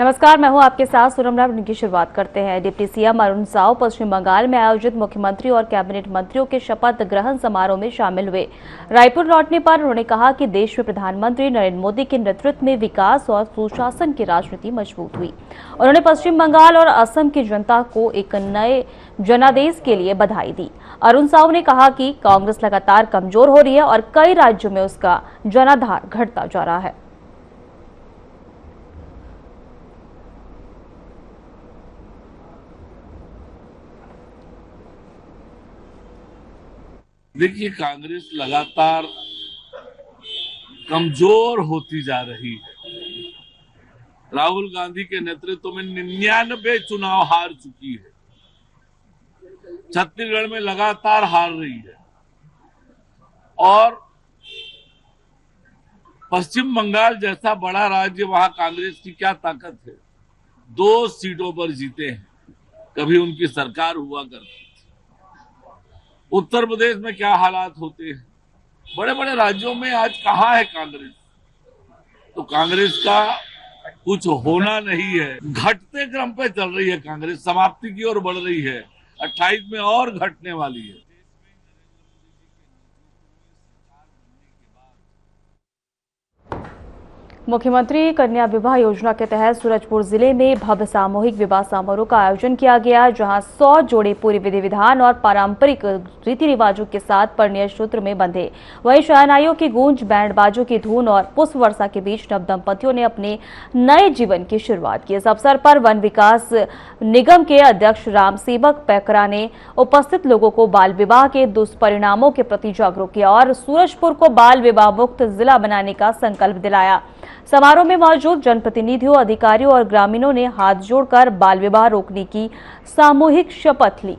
नमस्कार, मैं हूं आपके साथ सूरम राव। की शुरुआत करते हैं। डिप्टी सीएम अरुण साव पश्चिम बंगाल में आयोजित मुख्यमंत्री और कैबिनेट मंत्रियों के शपथ ग्रहण समारोह में शामिल हुए। रायपुर लौटने पर उन्होंने कहा कि देश में प्रधानमंत्री नरेंद्र मोदी के नेतृत्व में विकास और सुशासन की राजनीति मजबूत हुई। उन्होंने पश्चिम बंगाल और असम की जनता को एक नए जनादेश के लिए बधाई दी। अरुण साव ने कहा कि कांग्रेस लगातार कमजोर हो रही है और कई राज्यों में उसका जनाधार घटता जा रहा है। देखिए, कांग्रेस लगातार कमजोर होती जा रही है। राहुल गांधी के नेतृत्व में 99 चुनाव हार चुकी है। छत्तीसगढ़ में लगातार हार रही है और पश्चिम बंगाल जैसा बड़ा राज्य, वहां कांग्रेस की क्या ताकत है। 2 सीटों पर जीते हैं, कभी उनकी सरकार हुआ करती। उत्तर प्रदेश में क्या हालात होते हैं। बड़े बड़े राज्यों में आज कहां है कांग्रेस। तो कांग्रेस का कुछ होना नहीं है। घटते क्रम पे चल रही है कांग्रेस, समाप्ति की ओर बढ़ रही है। 28 में और घटने वाली है। मुख्यमंत्री कन्या विवाह योजना के तहत सूरजपुर जिले में भव्य सामूहिक विवाह समारोह का आयोजन किया गया, जहां 100 जोड़े पूरी विधि विधान और पारंपरिक रीति रिवाजों के साथ परिणय सूत्र में बंधे। वहीं शहनाइयों की गूंज, बैंड बाजों की धून और पुष्प वर्षा के बीच नव दंपतियों ने अपने नए जीवन की शुरुआत की। इस अवसर पर वन विकास निगम के अध्यक्ष राम सेवक पैकरा ने उपस्थित लोगों को बाल विवाह के दुष्परिणामों के प्रति जागरूक किया और सूरजपुर को बाल विवाह मुक्त जिला बनाने का संकल्प दिलाया। समारोह में मौजूद जनप्रतिनिधियों, अधिकारियों और ग्रामीणों ने हाथ जोड़कर बाल विवाह रोकने की सामूहिक शपथ ली।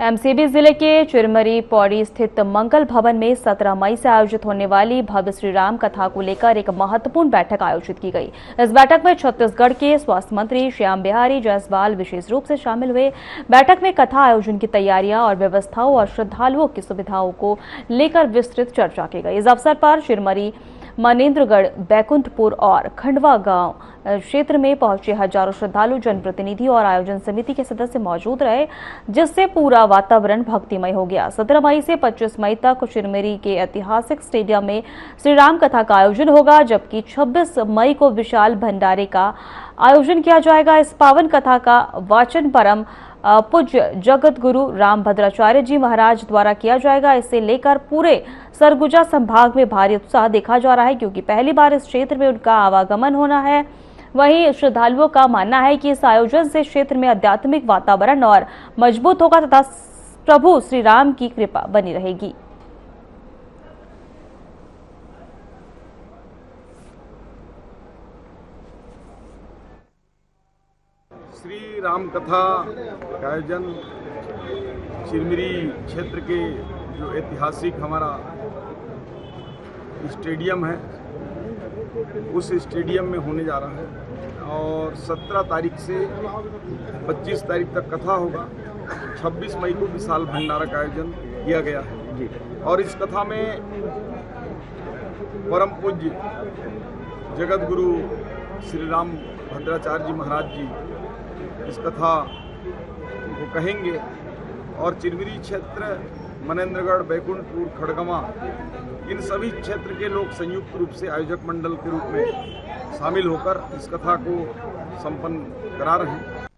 एमसीबी जिले के चिरमरी पौड़ी स्थित मंगल भवन में 17 मई से आयोजित होने वाली भव्य श्री राम कथा को लेकर एक महत्वपूर्ण बैठक आयोजित की गई। इस बैठक में छत्तीसगढ़ के स्वास्थ्य मंत्री श्याम बिहारी जायसवाल विशेष रूप से शामिल हुए। बैठक में कथा आयोजन की तैयारियां और व्यवस्थाओं और श्रद्धालुओं की सुविधाओं को लेकर विस्तृत चर्चा की गई। इस अवसर पर चिरमरी, मनेन्द्रगढ़, बैकुंठपुर और खंडवा गांव क्षेत्र में पहुंचे हजारों श्रद्धालु, जनप्रतिनिधि और आयोजन समिति के सदस्य मौजूद रहे, जिससे पूरा वातावरण भक्तिमय हो गया। 17 मई से 25 मई तक चिरमरी के ऐतिहासिक स्टेडियम में श्री राम कथा का आयोजन होगा, जबकि 26 मई को विशाल भंडारे का आयोजन किया जाएगा। इस पावन कथा का वाचन परम पूज्य जगत गुरु राम भद्राचार्य जी महाराज द्वारा किया जाएगा। इसे लेकर पूरे सरगुजा संभाग में भारी उत्साह देखा जा रहा है, क्योंकि पहली बार इस क्षेत्र में उनका आवागमन होना है। वहीं श्रद्धालुओं का मानना है कि इस आयोजन से क्षेत्र में आध्यात्मिक वातावरण और मजबूत होगा तथा प्रभु श्री राम की कृपा बनी रहेगी। श्री राम कथा का आयोजन चिरमिरी क्षेत्र के जो ऐतिहासिक हमारा स्टेडियम है, उस स्टेडियम में होने जा रहा है और 17 तारीख से 25 तारीख तक कथा होगा। 26 मई को विशाल भंडारा का आयोजन किया गया है और इस कथा में परम पूज्य जगत गुरु श्री राम भद्राचार्य जी महाराज जी इस कथा को कहेंगे और चिरमिरी क्षेत्र, मनेन्द्रगढ़, बैकुंठपुर, खड़गवा, इन सभी क्षेत्र के लोग संयुक्त रूप से आयोजक मंडल के रूप में शामिल होकर इस कथा को संपन्न करा रहे हैं।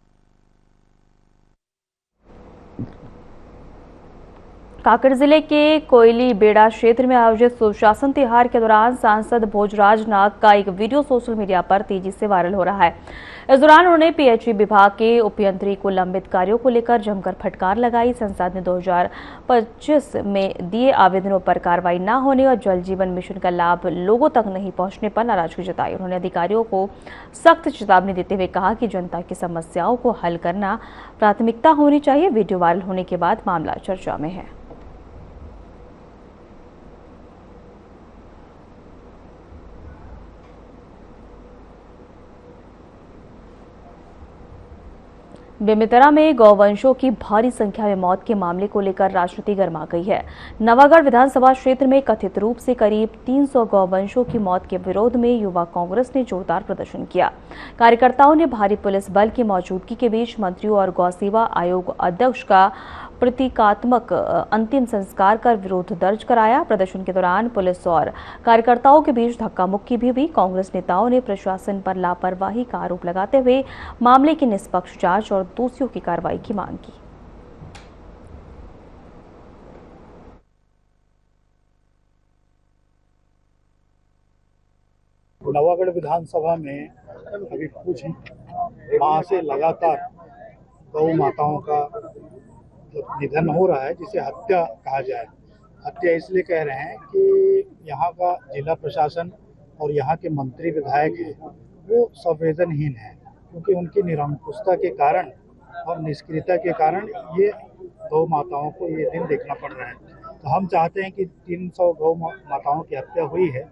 कांकेर जिले के कोयली बेड़ा क्षेत्र में आयोजित सुशासन त्योहार के दौरान सांसद भोजराज नाग का एक वीडियो सोशल मीडिया पर तेजी से वायरल हो रहा है। इस दौरान उन्होंने पीएचई विभाग के उपयंत्री को लंबित कार्यों को लेकर जमकर फटकार लगाई। संसद ने 2025 में दिए आवेदनों पर कार्रवाई न होने और जल जीवन मिशन का लाभ लोगों तक नहीं पहुंचने पर नाराजगी जताई। उन्होंने अधिकारियों को सख्त चेतावनी देते हुए कहा कि जनता की समस्याओं को हल करना प्राथमिकता होनी चाहिए। वीडियो वायरल होने के बाद मामला चर्चा में है। बेमेतरा में गौवंशों की भारी संख्या में मौत के मामले को लेकर राजनीति गर्मा गई है। नवागढ़ विधानसभा क्षेत्र में कथित रूप से करीब 300 गौवंशों की मौत के विरोध में युवा कांग्रेस ने जोरदार प्रदर्शन किया। कार्यकर्ताओं ने भारी पुलिस बल की मौजूदगी के बीच मंत्रियों और गौसेवा आयोग अध्यक्ष का प्रतीकात्मक अंतिम संस्कार कर विरोध दर्ज कराया। प्रदर्शन के दौरान पुलिस और कार्यकर्ताओं के बीच धक्का मुक्की भी हुई। कांग्रेस नेताओं ने प्रशासन पर लापरवाही का आरोप लगाते हुए मामले की निष्पक्ष जांच और दोषियों की कार्रवाई की मांग की। नवागढ़ विधानसभा में अभी कुछ माह से लगातार गौ माताओं का निधन हो रहा है, जिसे हत्या कहा जाए। हत्या इसलिए कह रहे हैं कि यहाँ का जिला प्रशासन और यहाँ के मंत्री विधायक हैं वो संवेदनहीन है, क्योंकि उनकी निरंकुशता के कारण और निष्क्रियता के कारण ये गौ माताओं को ये दिन देखना पड़ रहा है। तो हम चाहते हैं कि 300 गौ माताओं की हत्या हुई है,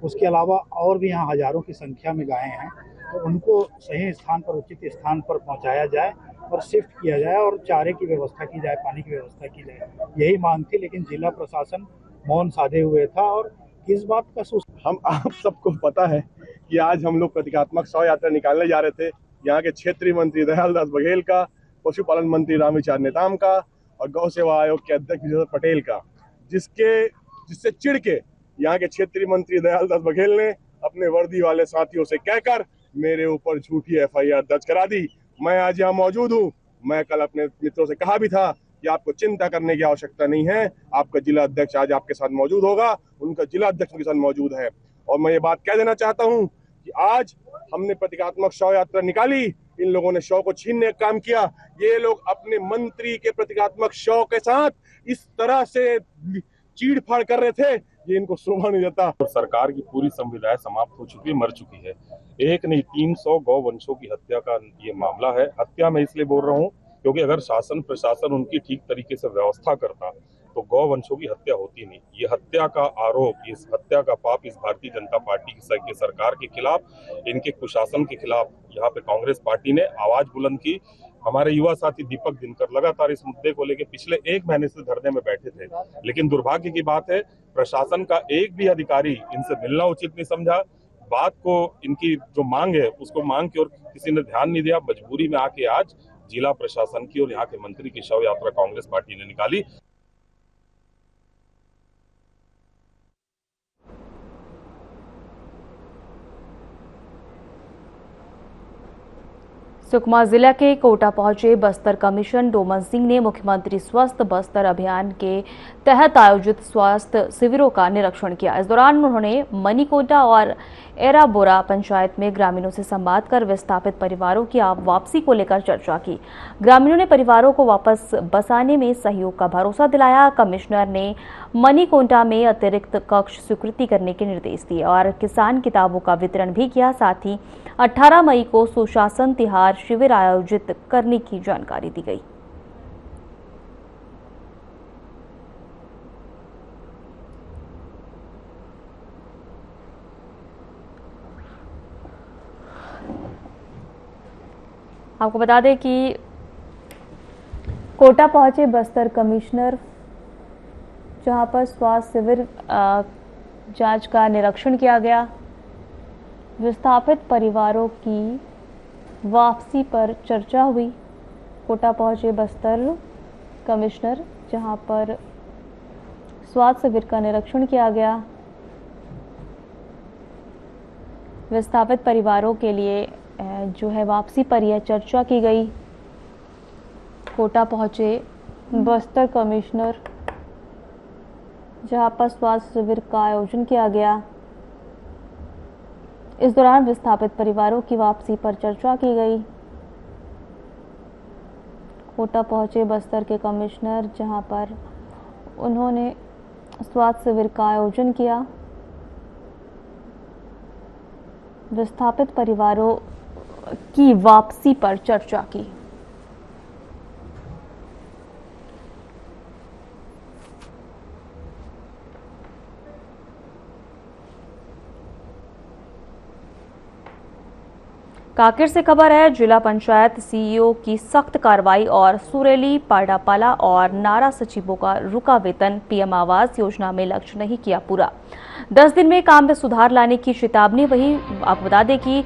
उसके अलावा और भी यहाँ हजारों की संख्या में गायें हैं, तो उनको सही स्थान पर, उचित स्थान पर पहुँचाया जाए और शिफ्ट किया जाए और चारे की व्यवस्था की जाए, पानी की व्यवस्था की जाए। यही मांग थी, लेकिन जिला प्रशासन मौन साधे हुए था। और इस बात का हम आप सबको पता है कि आज हम लोग प्रतीकात्मक शव यात्रा निकालने जा रहे थे। यहाँ के क्षेत्रीय मंत्री दयालदास बघेल का, पशुपालन मंत्री रामविचार नेताम का और गौ सेवा आयोग के अध्यक्ष विजय पटेल का, जिससे चिढ़ के यहाँ के क्षेत्रीय मंत्री दयालदास बघेल ने अपने वर्दी वाले साथियों से कहकर मेरे ऊपर झूठी FIR दर्ज करा दी। मैं आज यहाँ मौजूद हूँ। मैं कल अपने मित्रों से कहा भी था कि आपको चिंता करने की आवश्यकता नहीं है, आपका जिला अध्यक्ष आज आपके साथ मौजूद होगा। उनका जिला अध्यक्ष उनके साथ मौजूद है। और मैं ये बात कह देना चाहता हूँ कि आज हमने प्रतीकात्मक शव यात्रा निकाली, इन लोगों ने शव को छीनने का काम किया। ये लोग अपने मंत्री के प्रतीकात्मक शव के साथ इस तरह से चीड़-फाड़ कर रहे थे, ये इनको शोभा नहीं देता। और सरकार की पूरी संविधाएं समाप्त हो चुकी है, मर चुकी है। एक नहीं 300 गौ वंशों की हत्या का ये मामला है। हत्या मैं इसलिए बोल रहा हूँ क्योंकि अगर शासन प्रशासन उनकी ठीक तरीके से व्यवस्था करता तो गौ वंशों की हत्या होती नहीं। ये हत्या का आरोप, इस हत्या का पाप इस भारतीय जनता पार्टी की सरकार के खिलाफ, इनके कुशासन के खिलाफ यहाँ पे कांग्रेस पार्टी ने आवाज बुलंद की। हमारे युवा साथी दीपक दिनकर लगातार इस मुद्दे को लेकर पिछले 1 महीने से धरने में बैठे थे, लेकिन दुर्भाग्य की बात है प्रशासन का एक भी अधिकारी इनसे मिलना उचित नहीं समझा। बात को, इनकी जो मांग है उसको मांग की ओर किसी ने ध्यान नहीं दिया। मजबूरी में आके आज जिला प्रशासन की और यहाँ के मंत्री की शव यात्रा कांग्रेस पार्टी ने निकाली। सुकमा जिला के कोटा पहुंचे बस्तर कमिश्नर डोमन सिंह ने मुख्यमंत्री स्वस्थ बस्तर अभियान के तहत आयोजित स्वास्थ्य शिविरों का निरीक्षण किया। इस दौरान उन्होंने मनीकोटा और एराबोरा पंचायत में ग्रामीणों से संवाद कर विस्थापित परिवारों की वापसी को लेकर चर्चा की। ग्रामीणों ने परिवारों को वापस बसाने में सहयोग का भरोसा दिलाया। कमिश्नर ने मनीकोटा में अतिरिक्त कक्ष स्वीकृति करने के निर्देश दिए और किसान किताबों का वितरण भी किया। साथ ही 18 मई को सुशासन तिहार शिविर आयोजित करने की जानकारी दी गई। आपको बता दें कि कोटा पहुंचे बस्तर कमिश्नर, जहां पर स्वास्थ्य शिविर जांच का निरीक्षण किया गया। विस्थापित परिवारों की वापसी पर चर्चा हुई। कोटा पहुंचे बस्तर कमिश्नर, जहां पर स्वास्थ्य शिविर का निरीक्षण किया गया। विस्थापित परिवारों के लिए जो है वापसी पर यह चर्चा की गई। कोटा पहुंचे बस्तर कमिश्नर, जहां पर स्वास्थ्य शिविर का आयोजन किया गया। इस दौरान विस्थापित परिवारों की वापसी पर चर्चा की गई। कोटा पहुंचे बस्तर के कमिश्नर, जहां पर उन्होंने स्वास्थ्य शिविर का आयोजन किया। विस्थापित परिवारों की वापसी पर चर्चा की। कांकेर से खबर है, जिला पंचायत सीईओ की सख्त कार्रवाई और सुरेली, पाडापाला और नारा सचिवों का रुका वेतन। पीएम आवास योजना में लक्ष्य नहीं किया पूरा। 10 दिन में काम में सुधार लाने की चेतावनी। वहीं आपको बता दें कि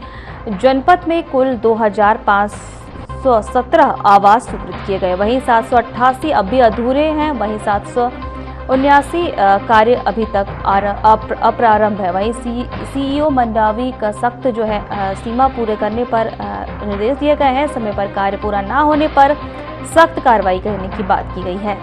जनपद में कुल 2517 आवास स्वीकृत किए गए, वहीं 788 अब भी अधूरे हैं, वहीं 779 कार्य अभी तक अप्रारंभ है। वहीं सीईओ मंडावी का सख्त जो है सीमा पूरे करने पर निर्देश दिए गए हैं। समय पर कार्य पूरा न होने पर सख्त कार्रवाई करने की बात की गई है।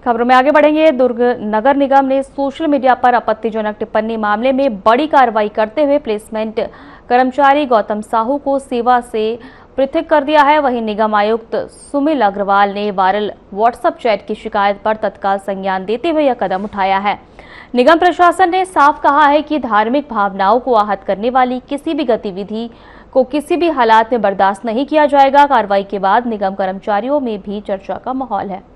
खबरों में आगे बढ़ेंगे। दुर्ग नगर निगम ने सोशल मीडिया पर आपत्तिजनक टिप्पणी मामले में बड़ी कार्रवाई करते हुए प्लेसमेंट कर्मचारी गौतम साहू को सेवा से पृथक कर दिया है। वहीं निगम आयुक्त सुमिल अग्रवाल ने वायरल व्हाट्सएप चैट की शिकायत पर तत्काल संज्ञान देते हुए यह कदम उठाया है। निगम प्रशासन ने साफ कहा है कि धार्मिक भावनाओं को आहत करने वाली किसी भी गतिविधि को किसी भी हालात में बर्दाश्त नहीं किया जाएगा। कार्रवाई के बाद निगम कर्मचारियों में भी चर्चा का माहौल है।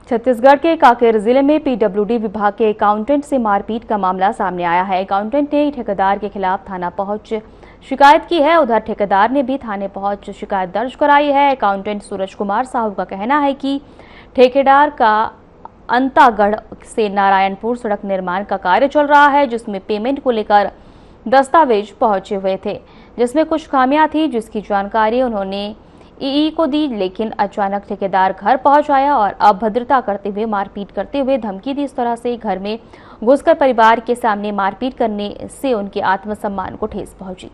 छत्तीसगढ़ के कांकेर जिले में पीडब्ल्यूडी विभाग के अकाउंटेंट से मारपीट का मामला सामने आया है। अकाउंटेंट ने ठेकेदार के खिलाफ थाना पहुंच शिकायत की है। उधर ठेकेदार ने भी थाने पहुंच शिकायत दर्ज कराई है। अकाउंटेंट सूरज कुमार साहू का कहना है कि ठेकेदार का अंतागढ़ से नारायणपुर सड़क निर्माण का कार्य चल रहा है, जिसमें पेमेंट को लेकर दस्तावेज पहुंचे हुए थे, जिसमें कुछ खामियां थी, जिसकी जानकारी उन्होंने ईई को दी। लेकिन अचानक ठेकेदार घर पहुंच आया और अभद्रता करते हुए मारपीट करते हुए धमकी दी। इस तरह से घर में घुसकर परिवार के सामने मारपीट करने से उनके आत्मसम्मान को ठेस पहुंची।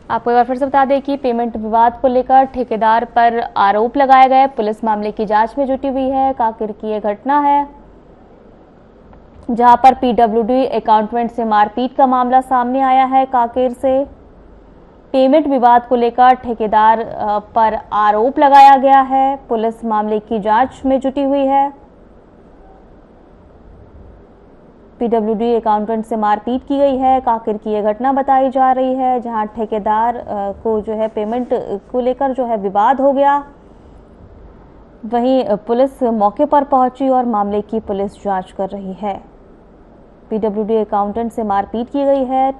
आपको एक बार फिर से बता दें कि पेमेंट विवाद को लेकर ठेकेदार पर आरोप लगाया गया है। पुलिस मामले की जांच में जुटी हुई है। कांकेर की यह घटना है, जहां पर पीडब्ल्यूडी अकाउंटेंट से मारपीट का मामला सामने आया है। कांकेर से पेमेंट विवाद को लेकर ठेकेदार पर आरोप लगाया गया है। पुलिस मामले की जांच में जुटी हुई है। पीडब्ल्यूडी अकाउंटेंट से मारपीट की गई है। कांकेर की यह घटना बताई जा रही है, जहां ठेकेदार को जो है पेमेंट को लेकर जो है विवाद हो गया। वहीं पुलिस मौके पर पहुंची और मामले की पुलिस जांच कर रही है। पीडब्ल्यूडी अकाउंटेंट से मारपीट की गई है।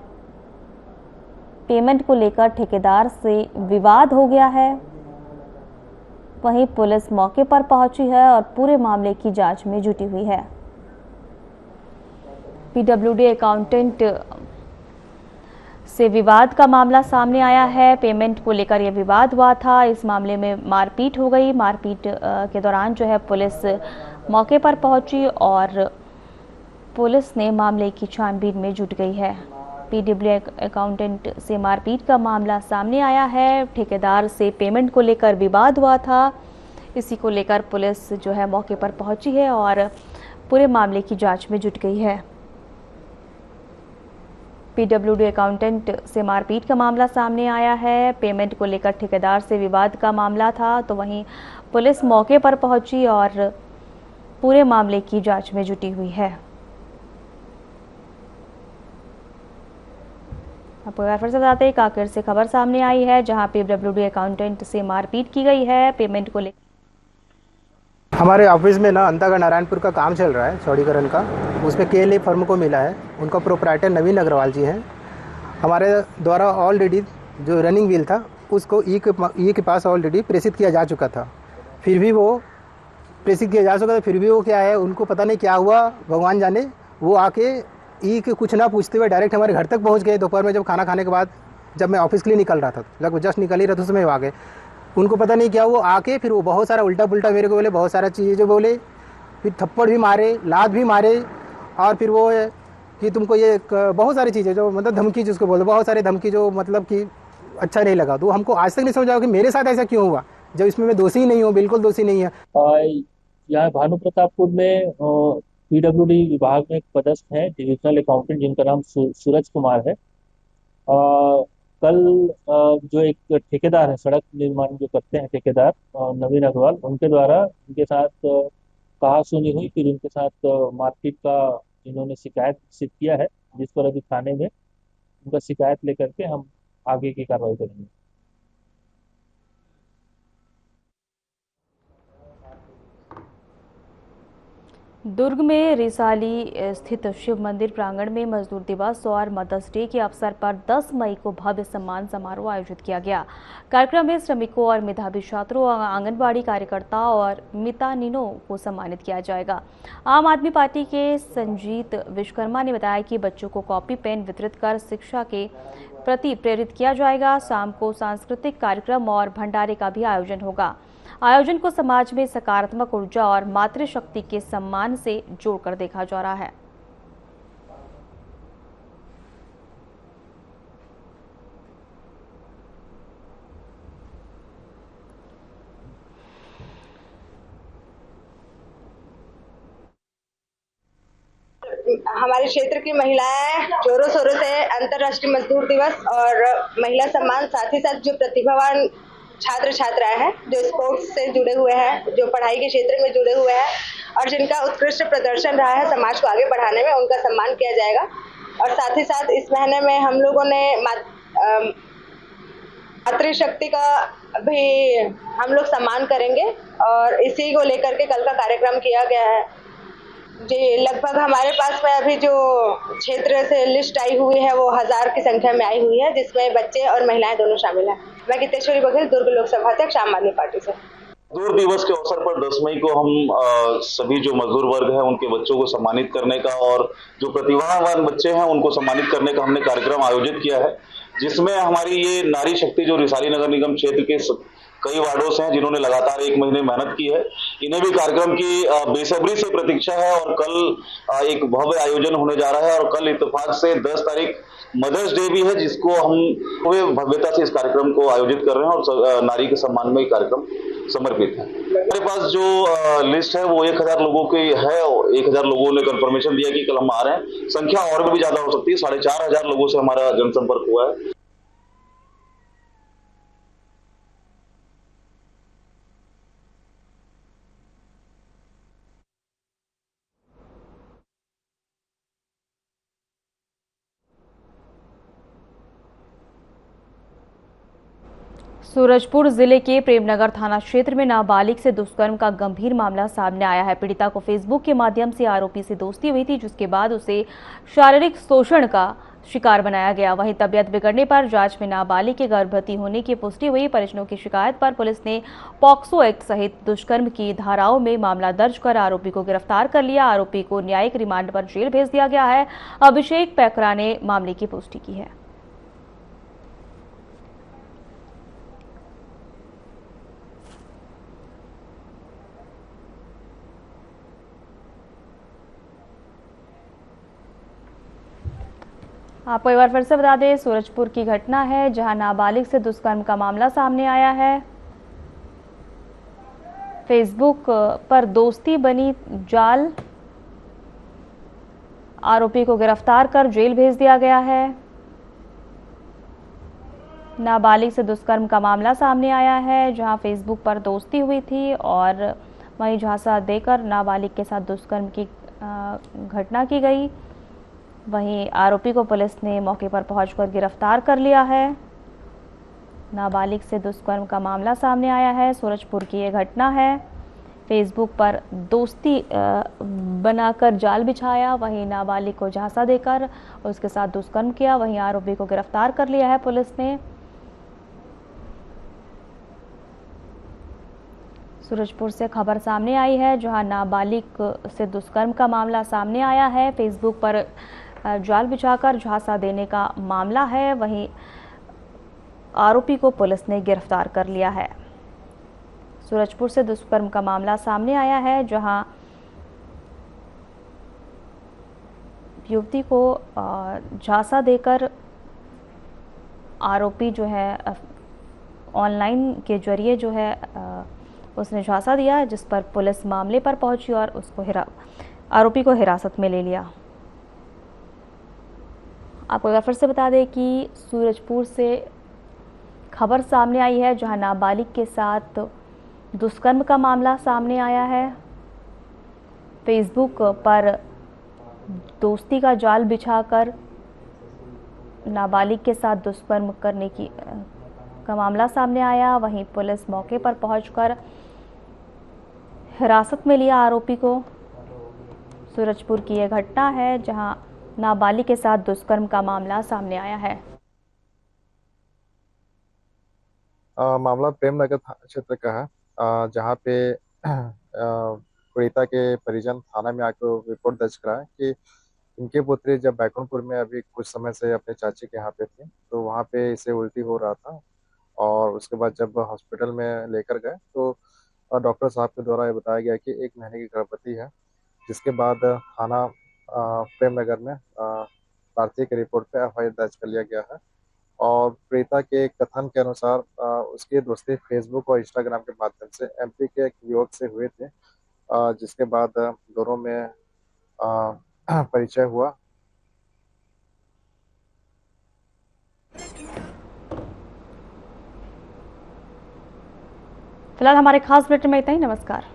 पेमेंट को लेकर ठेकेदार से विवाद हो गया है। वहीं पुलिस मौके पर पहुंची है और पूरे मामले की जांच में जुटी हुई है। पीडब्ल्यूडी अकाउंटेंट से विवाद का मामला सामने आया है। पेमेंट को लेकर यह विवाद हुआ था। इस मामले में मारपीट हो गई। मारपीट के दौरान जो है पुलिस मौके पर पहुंची और पुलिस ने मामले की छानबीन में जुट गई है। पीडब्ल्यूडी अकाउंटेंट से मारपीट का मामला सामने आया है। ठेकेदार से पेमेंट को लेकर विवाद हुआ था। इसी को लेकर पुलिस जो है मौके पर पहुंची है और पूरे मामले की जांच में जुट गई है। पीडब्ल्यूडी अकाउंटेंट से मारपीट का मामला सामने आया है। पेमेंट को लेकर ठेकेदार से विवाद का मामला था, तो वहीं पुलिस मौके पर पहुंची और पूरे मामले की जांच में जुटी हुई है। आपको फिर से बताते हैं, कांकेर से खबर सामने आई है, जहां पीडब्ल्यूडी अकाउंटेंट से मारपीट की गई है। पेमेंट को लेकर हमारे ऑफिस में ना अंतागढ़ नारायणपुर का काम चल रहा है चौड़ीकरण का। उसमें केएलए फर्म को मिला है। उनका प्रोप्राइटर नवीन अग्रवाल जी हैं। हमारे द्वारा ऑलरेडी जो रनिंग व्हील था उसको ई के पास ऑलरेडी प्रेषित किया जा चुका था। फिर भी वो प्रेषित किया जा चुका था, फिर भी वो क्या है, उनको पता नहीं क्या हुआ, भगवान जाने। वो आके ई के कुछ ना पूछते हुए डायरेक्ट हमारे घर तक पहुँच गए। दोपहर में जब खाना खाने के बाद, जब मैं ऑफिस के लिए निकल रहा था, लगभग जस्ट निकल ही रहा था, उसमें आ गए। उनको पता नहीं क्या, वो आके फिर वो बहुत सारा उल्टा पुल्टा मेरे को बोले, बहुत सारा चीज़ें बोले, फिर थप्पड़ भी मारे, लात भी मारे, और फिर वो कि तुमको ये बहुत सारी चीज़ें जो मतलब धमकी जिसको बोलते, बहुत सारी धमकी जो मतलब कि अच्छा नहीं लगा। तो हमको आज तक नहीं समझा कि मेरे साथ ऐसा क्यों हुआ। जब इसमें मैं दोषी ही नहीं हूँ, बिल्कुल दोषी नहीं है। यहाँ भानु प्रतापपुर में पीडब्ल्यूडी विभाग में एक पदस्थ है डिविजनल अकाउंटेंट जिनका नाम सूरज कुमार है। कल जो एक ठेकेदार है, सड़क निर्माण जो करते हैं ठेकेदार नवीन अग्रवाल, उनके द्वारा उनके साथ कहा सुनी हुई, फिर उनके साथ मारपीट का इन्होंने शिकायत किया है, जिस पर अभी थाने में उनका शिकायत लेकर के हम आगे की कार्रवाई करेंगे। दुर्ग में रिसाली स्थित शिव मंदिर प्रांगण में मजदूर दिवस और मदर्स डे के अवसर पर 10 मई को भव्य सम्मान समारोह आयोजित किया गया। कार्यक्रम में श्रमिकों और मेधावी छात्रों, आंगनबाड़ी कार्यकर्ताओं और मितानिनों को सम्मानित किया जाएगा। आम आदमी पार्टी के संजीत विश्वकर्मा ने बताया कि बच्चों को कॉपी पेन वितरित कर शिक्षा के प्रति प्रेरित किया जाएगा। शाम को सांस्कृतिक कार्यक्रम और भंडारे का भी आयोजन होगा। आयोजन को समाज में सकारात्मक ऊर्जा और मातृशक्ति के सम्मान से जोड़कर देखा जा रहा है। हमारे क्षेत्र की महिलाएं जोरों शोरों से अंतर्राष्ट्रीय मजदूर दिवस और महिला सम्मान, साथ ही साथ जो प्रतिभावान छात्र छात्राएं हैं, जो स्पोर्ट्स से जुड़े हुए हैं, जो पढ़ाई के क्षेत्र में जुड़े हुए हैं और जिनका उत्कृष्ट प्रदर्शन रहा है समाज को आगे बढ़ाने में, उनका सम्मान किया जाएगा। और साथ ही साथ इस महीने में हम लोगों ने मातृशक्ति का भी हम लोग सम्मान करेंगे और इसी को लेकर के कल का कार्यक्रम किया गया है। जी, लगभग हमारे पास में अभी जो क्षेत्र से लिस्ट आई हुई है वो 1000 की संख्या में आई हुई है, जिसमें बच्चे और महिलाएं दोनों शामिल हैं। मैं गीतेश्वरी बघेल, दुर्ग लोकसभा अध्यक्ष आम आदमी पार्टी से। मजदूर दिवस के अवसर पर 10 मई को हम सभी जो मजदूर वर्ग है उनके बच्चों को सम्मानित करने का और जो प्रतिभावान बच्चे हैं उनको सम्मानित करने का हमने कार्यक्रम आयोजित किया है, जिसमें हमारी ये नारी शक्ति जो रिसाली नगर निगम क्षेत्र के कई वार्डों से हैं जिन्होंने लगातार 1 महीने मेहनत की है, इन्हें भी कार्यक्रम की बेसब्री से प्रतीक्षा है और कल एक भव्य आयोजन होने जा रहा है। और कल इत्तेफाक से 10 तारीख मदर्स डे भी है, जिसको हम भव्यता से इस कार्यक्रम को आयोजित कर रहे हैं और नारी के सम्मान में कार्यक्रम समर्पित है। हमारे पास जो लिस्ट है वो 1000 लोगों की है। 1000 लोगों ने कंफर्मेशन दिया कि कल हम आ रहे हैं। संख्या और भी ज्यादा हो सकती है। 4500 लोगों से हमारा जनसंपर्क हुआ है। सूरजपुर जिले के प्रेमनगर थाना क्षेत्र में नाबालिग से दुष्कर्म का गंभीर मामला सामने आया है। पीड़िता को फेसबुक के माध्यम से आरोपी से दोस्ती हुई थी, जिसके बाद उसे शारीरिक शोषण का शिकार बनाया गया। वहीं तबीयत बिगड़ने पर जांच में नाबालिग के गर्भवती होने की पुष्टि हुई। परिजनों की शिकायत पर पुलिस ने पॉक्सो एक्ट सहित दुष्कर्म की धाराओं में मामला दर्ज कर आरोपी को गिरफ्तार कर लिया। आरोपी को न्यायिक रिमांड पर जेल भेज दिया गया है। अभिषेक पैकरा ने मामले की पुष्टि की है। आपको एक बार फिर से बता दें, सूरजपुर की घटना है जहां नाबालिग से दुष्कर्म का मामला सामने आया है। फेसबुक पर दोस्ती बनी जाल, आरोपी को गिरफ्तार कर जेल भेज दिया गया है। नाबालिग से दुष्कर्म का मामला सामने आया है जहां फेसबुक पर दोस्ती हुई थी और वहीं झांसा देकर नाबालिग के साथ दुष्कर्म की घटना की गई। वहीं आरोपी को पुलिस ने मौके पर पहुंचकर गिरफ्तार कर लिया है। नाबालिग से दुष्कर्म का मामला सामने आया है। सूरजपुर की ये घटना है। फेसबुक पर दोस्ती बनाकर जाल बिछाया, वहीं नाबालिग को झांसा देकर उसके साथ दुष्कर्म किया। वहीं आरोपी को गिरफ्तार कर लिया है पुलिस ने। सूरजपुर से खबर सामने आई है जहां नाबालिग से दुष्कर्म का मामला सामने आया है। फेसबुक पर जाल बिछाकर झांसा देने का मामला है। वहीं आरोपी को पुलिस ने गिरफ्तार कर लिया है। सूरजपुर से दुष्कर्म का मामला सामने आया है जहां युवती को झांसा देकर आरोपी जो है ऑनलाइन के जरिए जो है उसने झांसा दिया, जिस पर पुलिस मामले पर पहुंची और उसको आरोपी को हिरासत में ले लिया। आपको अगर फिर से बता दें कि सूरजपुर से खबर सामने आई है, जहां नाबालिग के साथ दुष्कर्म का मामला सामने आया है। फेसबुक पर दोस्ती का जाल बिछाकर नाबालिग के साथ दुष्कर्म करने का मामला सामने आया। वहीं पुलिस मौके पर पहुंचकर हिरासत में लिया आरोपी को। सूरजपुर की यह घटना है जहां नाबालिग के साथ दुष्कर्म का मामला सामने आया है। मामला प्रेमनगर क्षेत्र का है, जहां पे पीड़िता के परिजन थाना में आकर रिपोर्ट दर्ज कराया कि इनके पुत्री जब बैकुंठपुर में अभी कुछ समय से अपने चाची के यहाँ पे थी, तो वहाँ पे इसे उल्टी हो रहा था और उसके बाद जब हॉस्पिटल में लेकर गए तो डॉक्टर साहब के द्वारा ये बताया गया कि 1 महीने की गर्भवती है। जिसके बाद थाना प्रेमनगर में प्रार्थी के रिपोर्ट पे FIR दर्ज कर लिया गया है और पीड़िता के कथन के अनुसार उसकी दोस्ती फेसबुक और इंस्टाग्राम के माध्यम से MP के एक युवक से हुए थे, जिसके बाद दोनों में परिचय हुआ। फिलहाल हमारे खास बुलेटिन में इतना ही। नमस्कार।